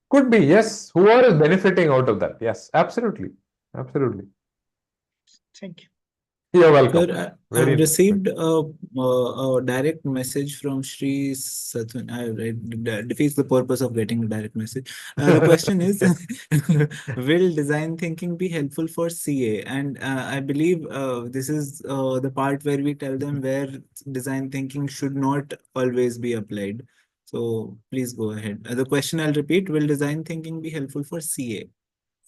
Could be, yes. Whoever is benefiting out of that. Yes, absolutely. Absolutely. Thank you. You're welcome. Sir, Very I've interesting. received a direct message from Sri Satun. It defeats the purpose of getting a direct message. The question is, will design thinking be helpful for CA? And I believe this is the part where we tell them where design thinking should not always be applied. So please go ahead. The question I'll repeat, will design thinking be helpful for CA?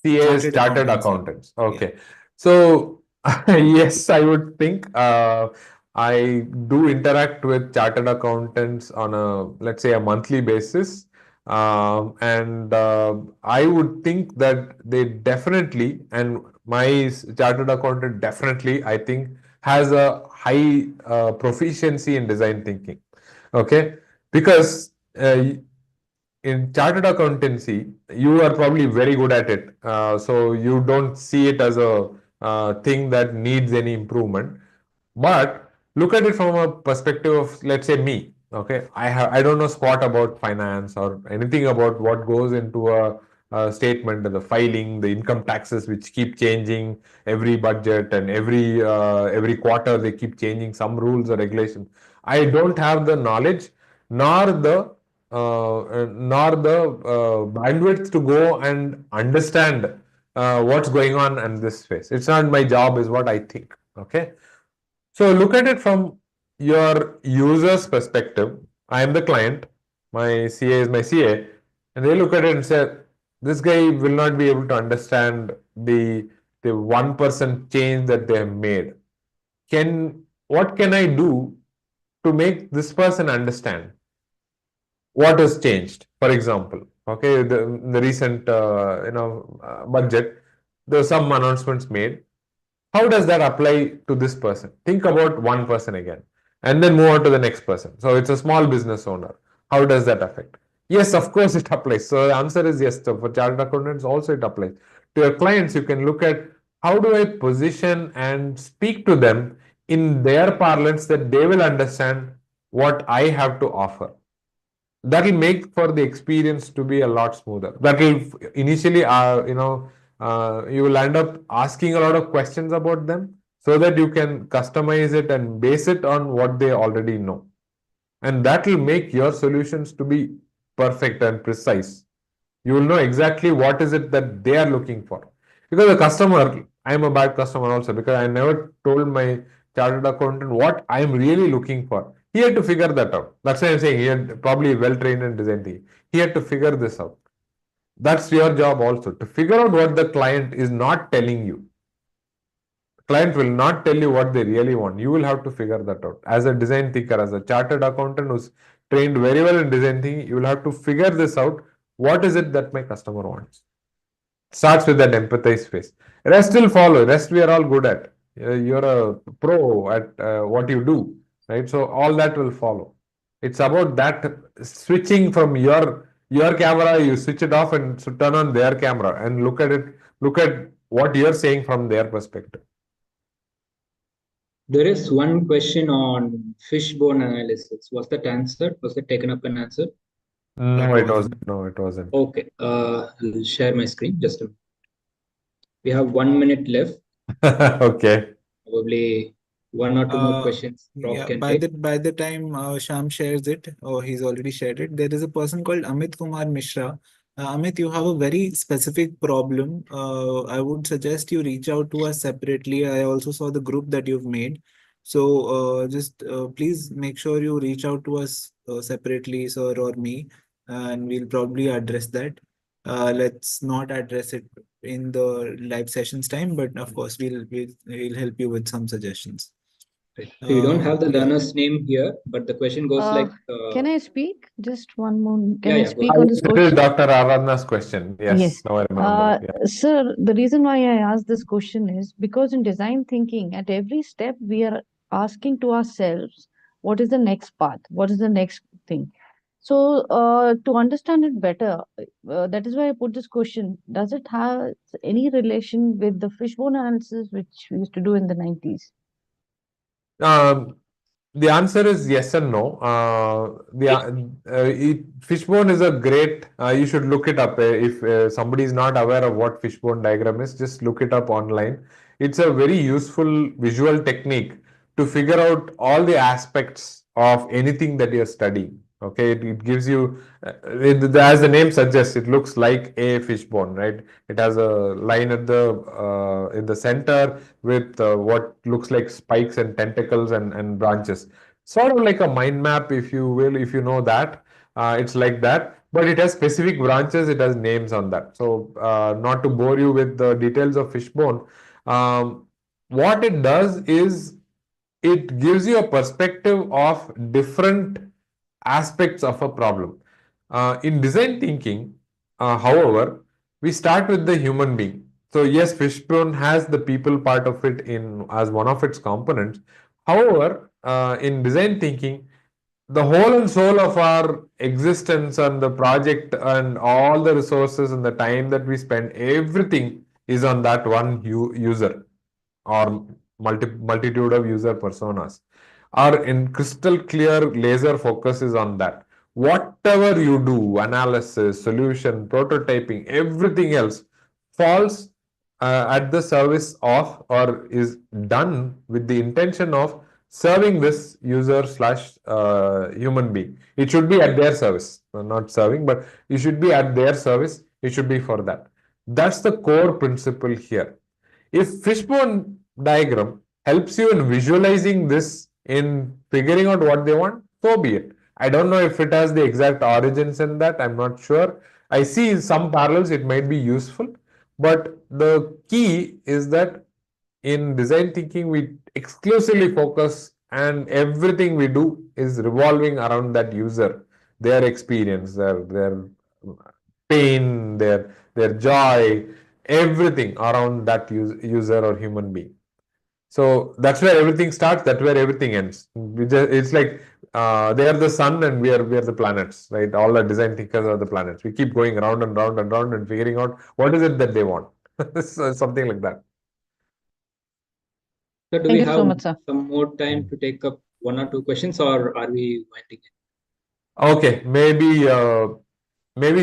CA is Chartered chartered accountancy. accountants. Okay. So, yes, I would think I do interact with chartered accountants on a, let's say, a monthly basis. And I would think that they definitely, and my chartered accountant definitely, I think, has a high proficiency in design thinking. Okay. Because in chartered accountancy, you are probably very good at it. So you don't see it as a thing that needs any improvement. But look at it from a perspective of, let's say, me. Okay, I don't know squat about finance or anything about what goes into a statement, the filing, the income taxes, which keep changing every budget and every quarter they keep changing some rules or regulations. I don't have the knowledge nor the bandwidth to go and understand what's going on in this space. It's not my job, is what I think. Okay. So look at it from your user's perspective. I am the client, my CA is my CA, and they look at it and say, this guy will not be able to understand the 1% change that they have made. What can I do to make this person understand what has changed? For example, okay, the recent budget, there were some announcements made. How does that apply to this person? Think about one person again and then move on to the next person. So it's a small business owner. How does that affect? Yes, of course it applies. So the answer is yes. So for chartered accountants also it applies. To your clients, you can look at how do I position and speak to them in their parlance that they will understand what I have to offer. That will make for the experience to be a lot smoother. That will initially, you will end up asking a lot of questions about them so that you can customize it and base it on what they already know. And that will make your solutions to be perfect and precise. You will know exactly what is it that they are looking for. Because the customer, I am a bad customer also because I never told my chartered accountant what I am really looking for. He had to figure that out. That's why I'm saying he had probably well trained in design thinking. He had to figure this out. That's your job also to figure out what the client is not telling you. Client will not tell you what they really want. You will have to figure that out. As a design thinker, as a chartered accountant who's trained very well in design thinking, you will have to figure this out. What is it that my customer wants? Starts with that empathize phase. Rest will follow. Rest we are all good at. You're a pro at what you do, right? So all that will follow. It's about that switching from your camera, you switch it off and turn on their camera and look at it. Look at what you're saying from their perspective. There is one question on fishbone analysis. Was that answered? Was it taken up and answered? No, it wasn't. No, it wasn't. Okay. I'll share my screen. Just a minute. We have 1 minute left. Okay. Probably one or two more questions. Yeah, can by take. the time Sham shares it, or he's already shared it, there is a person called Amit Kumar Mishra. Amit, you have a very specific problem. I would suggest you reach out to us separately. I also saw the group that you've made. So just please make sure you reach out to us separately, sir or me, and we'll probably address that. Let's not address it in the live sessions time, but of course we'll help you with some suggestions. Right. So you don't have the Yeah. learner's name here, but the question goes like. Can I speak? Just one more. Can Yeah, I yeah, speak go on this This is question? Dr. Aradhana's question. Yes, Yes. now I remember. Yeah. Sir, the reason why I asked this question is because in design thinking, at every step, we are asking to ourselves, what is the next path? What is the next thing? So, to understand it better, that is why I put this question. Does it have any relation with the fishbone analysis, which we used to do in the 90s? The answer is yes and no. Fishbone is a great. You should look it up. If somebody is not aware of what fishbone diagram is, just look it up online. It's a very useful visual technique to figure out all the aspects of anything that you're studying. Okay, it gives you, as the name suggests, it looks like a fishbone, right? It has a line at the in the center with what looks like spikes and tentacles and branches. Sort of like a mind map, if you will, if you know that. It's like that, but it has specific branches, it has names on that. So, not to bore you with the details of fishbone, what it does is it gives you a perspective of different aspects of a problem. In design thinking, however, we start with the human being. So yes, Fishbone has the people part of it in as one of its components. However, in design thinking, the whole and soul of our existence and the project and all the resources and the time that we spend, everything is on that one user or multitude of user personas. Our in crystal clear laser focus is on that. Whatever you do, analysis, solution, prototyping, everything else falls at the service of or is done with the intention of serving this user slash human being. It should be at their service, not serving, but it should be at their service. It should be for that. That's the core principle here. If fishbone diagram helps you in visualizing this in figuring out what they want, so be it. I don't know if it has the exact origins in that. I'm not sure. I see some parallels. It might be useful, but the key is that in design thinking, we exclusively focus and everything we do is revolving around that user, their experience, their pain, their joy, everything around that user or human being. So that's where everything starts. That's where everything ends. It's like they are the sun and we are the planets, right? All the design thinkers are the planets. We keep going round and round and round and figuring out what is it that they want. So something like that. So do Thank we you so have much, sir. some more time to take up one or two questions, or are we winding it? Okay, maybe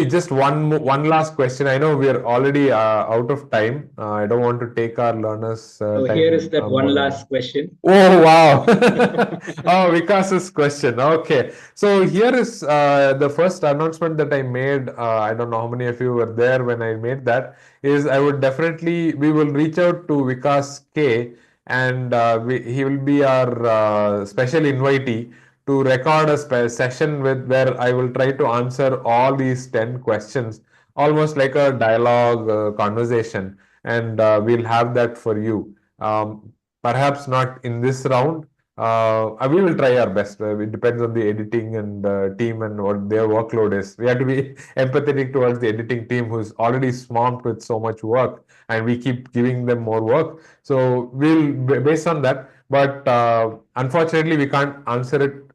just one last question. I know we are already out of time. I don't want to take our learners' So here is time that one more than that. last question. Oh wow! Oh, Vikas's question. Okay, so here is the first announcement that I made. I don't know how many of you were there when I made that. Is I would definitely we will reach out to Vikas K, and he will be our special invitee to record a session with where I will try to answer all these 10 questions, almost like a dialogue conversation, and we'll have that for you. Perhaps not in this round. We will try our best. It depends on the editing and team and what their workload is. We have to be empathetic towards the editing team who's already swamped with so much work, and we keep giving them more work. So we'll based on that. But unfortunately, we can't answer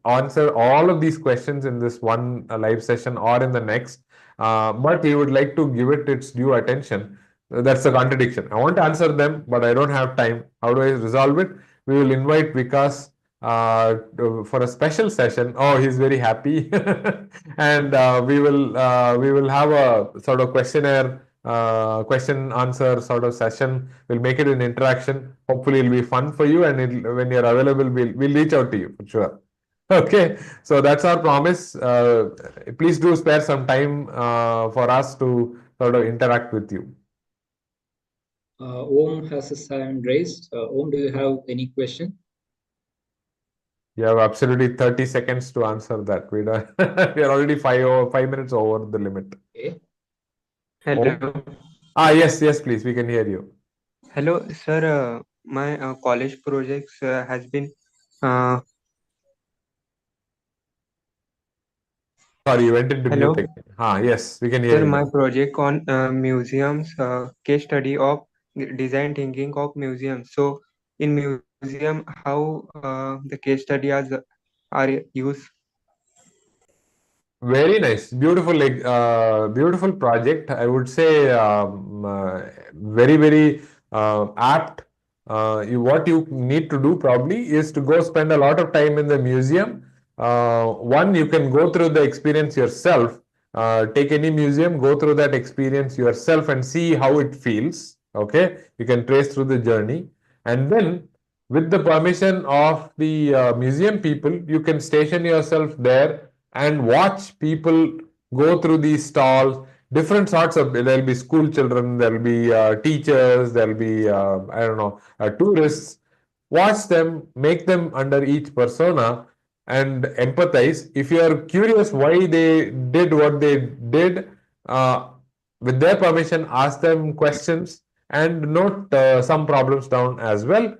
all of these questions in this one live session or in the next. But we would like to give it its due attention. That's a contradiction. I want to answer them, but I don't have time. How do I resolve it? We will invite Vikas for a special session. Oh, he's very happy, and we will have a sort of questionnaire, question answer sort of session. We'll make it an interaction. Hopefully, it'll be fun for you, and when you're available, we'll reach out to you for sure. Okay, so that's our promise. Please do spare some time for us to sort of interact with you. Om has his hand raised. Om, do you have any question? You have absolutely 30 seconds to answer that. We are already 5 minutes over the limit. Okay. Hello. Yes, please. We can hear you. Hello, sir. My college projects has been uh, Sorry, you went into hello, mute again. Yes, we can hear sir. you My now. project on museums, case study of design thinking of museums. So, in museum, how the case study are used. Very nice, beautiful, like beautiful project. I would say very apt. What you need to do probably is to go spend a lot of time in the museum. One, you can go through the experience yourself. Take any museum, go through that experience yourself, and see how it feels. Okay, you can trace through the journey, and then with the permission of the museum people, you can station yourself there and watch people go through these stalls. Different sorts of, there'll be school children, there'll be teachers, there'll be I don't know, tourists. Watch them, make them under each persona, and empathize. If you are curious why they did what they did, uh, with their permission, ask them questions and note some problems down as well.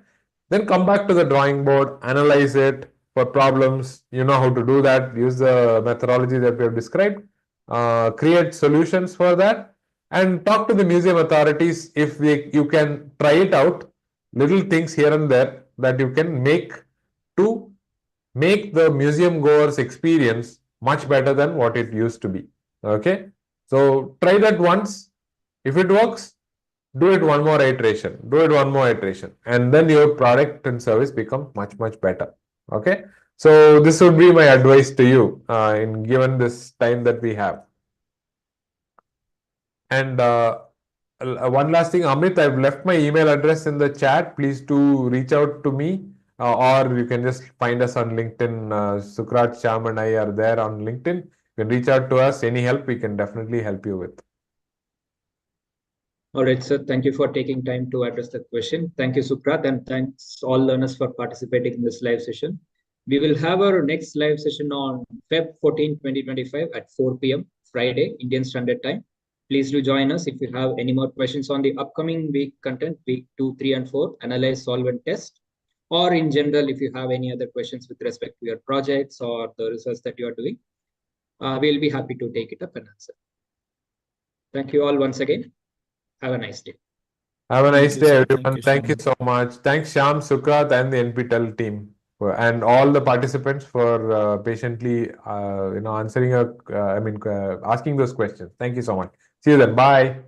Then come back to the drawing board, analyze it for problems. You know how to do that. Use the methodology that we have described. Create solutions for that, and talk to the museum authorities if you can try it out. Little things here and there that you can make to make the museum goers experience much better than what it used to be. Okay, so try that once. If it works, do it one more iteration, and then your product and service become much better. Okay, so this would be my advice to you in given this time that we have. And one last thing, Amit, I've left my email address in the chat. Please do reach out to me, or you can just find us on LinkedIn. Sukrat, Sham, and I are there on LinkedIn. You can reach out to us. Any help we can definitely help you with. All right, sir. Thank you for taking time to address the question. Thank you, Suprat, and thanks all learners for participating in this live session. We will have our next live session on Feb 14, 2025 at 4 p.m. Friday, Indian Standard Time. Please do join us if you have any more questions on the upcoming week content, week 2, 3, and 4, analyze, solve, and test. Or in general, if you have any other questions with respect to your projects or the research that you are doing, we'll be happy to take it up and answer. Thank you all once again. Have a nice day. Have a Thank nice you, day, sir. everyone. Thank you Shyam. so much. Thanks, Shyam, Sukrat, and the NPTEL team, and all the participants for patiently, answering asking those questions. Thank you so much. See you then. Bye.